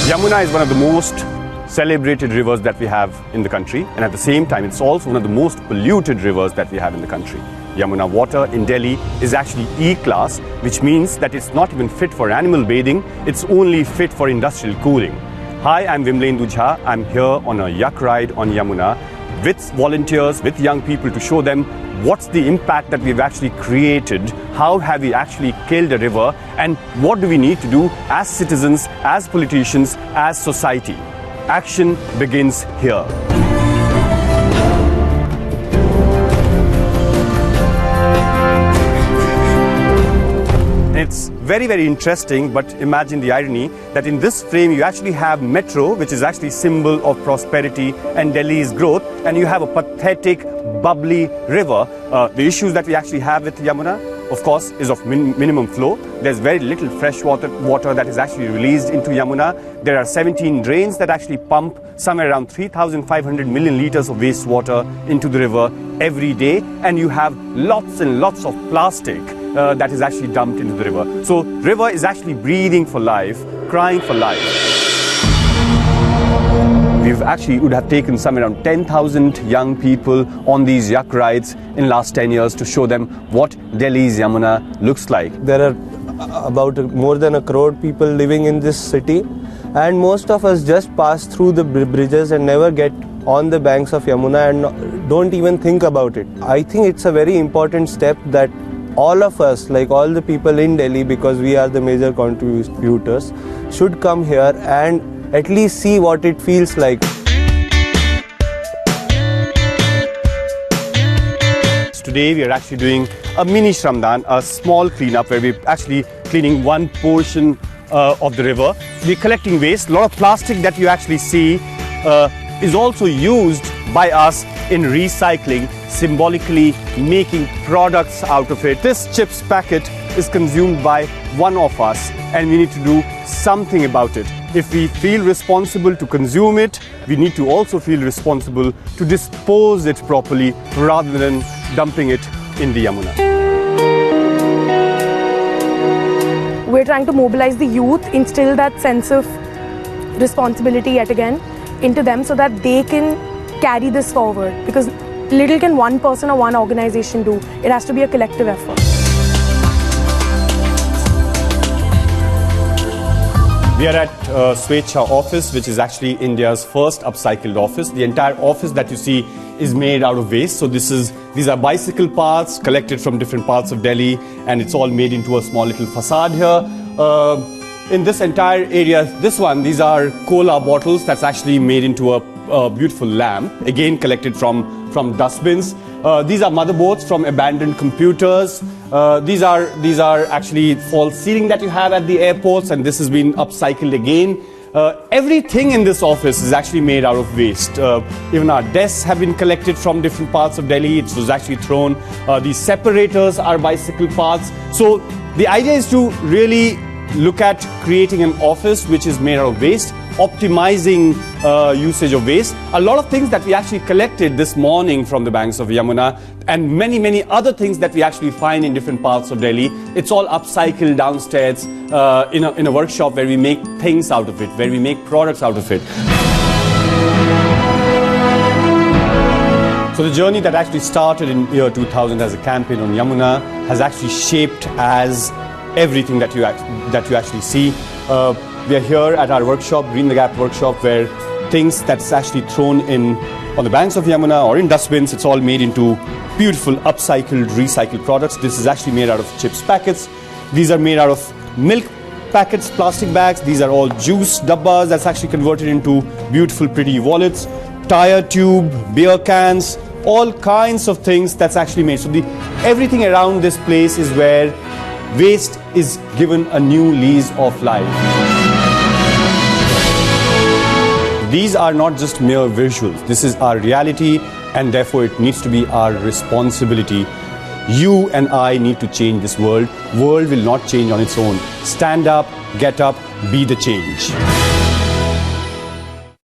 Yamuna is one of the most celebrated rivers that we have in the country, and at the same time it's also one of the most polluted rivers that we have in the country. Yamuna water in Delhi is actually E-class, which means that it's not even fit for animal bathing, it's only fit for industrial cooling. Hi, I'm Vimlendu Jha. I'm here on a yak ride on Yamuna with volunteers, with young people to show them what's the impact that we've actually created, how have we actually killed a river, and what do we need to do as citizens, as politicians, as society. Action begins here. It's very, very interesting, but imagine the irony that in this frame you actually have metro, which is actually symbol of prosperity and Delhi's growth, and you have a pathetic, bubbly river. The issues that we actually have with Yamuna, of course, is of minimum flow. There's very little fresh water that is actually released into Yamuna. There are 17 drains that actually pump somewhere around 3,500 million liters of wastewater into the river every day, and you have lots and lots of plastic that is actually dumped into the river. So river is actually breathing for life, crying for life. We've actually would have taken somewhere around 10,000 young people on these yak rides in last 10 years to show them what Delhi's Yamuna looks like. There are about more than 1 crore people living in this city, and most of us just pass through the bridges and never get on the banks of Yamuna and don't even think about it. I think it's a very important step that all of us, like all the people in Delhi, because we are the major contributors, should come here and at least see what it feels like. Today we are actually doing a mini Shramdan, a small cleanup where we're actually cleaning one portion of the river. We're collecting waste. A lot of plastic that you actually see is also used by us in recycling, symbolically making products out of it. This chips packet is consumed by one of us, and we need to do something about it. If we feel responsible to consume it, we need to also feel responsible to dispose it properly rather than dumping it in the Yamuna. We're trying to mobilize the youth, instill that sense of responsibility yet again into them so that they can carry this forward, because little can one person or one organization do. It has to be a collective effort. We are at Swechha office, which is actually India's first upcycled office. The entire office that you see is made out of waste. So these are bicycle parts collected from different parts of Delhi, and it's all made into a small little facade here. In this entire area, these are cola bottles that's actually made into a beautiful lamp, again collected from dustbins. These are motherboards from abandoned computers. These are actually false ceiling that you have at the airports, and this has been upcycled again. Everything in this office is actually made out of waste. Even our desks have been collected from different parts of Delhi. It was actually thrown. These separators are bicycle parts. So the idea is to really look at creating an office which is made out of waste, optimizing usage of waste. A lot of things that we actually collected this morning from the banks of Yamuna, and many, many other things that we actually find in different parts of Delhi. It's all upcycled downstairs in a workshop where we make things out of it, where we make products out of it. So the journey that actually started in year 2000 as a campaign on Yamuna has actually shaped as everything that you actually see. We are here at our workshop, Green the Gap workshop, where things that's actually thrown on the banks of Yamuna or in dustbins, it's all made into beautiful upcycled, recycled products. This is actually made out of chips packets. These are made out of milk packets, plastic bags. These are all juice dabbas that's actually converted into beautiful, pretty wallets. Tire tube, beer cans, all kinds of things that's actually made. So everything around this place is where waste is given a new lease of life. These are not just mere visuals. This is our reality, and therefore it needs to be our responsibility. You and I need to change this world. World will not change on its own. Stand up, get up, be the change.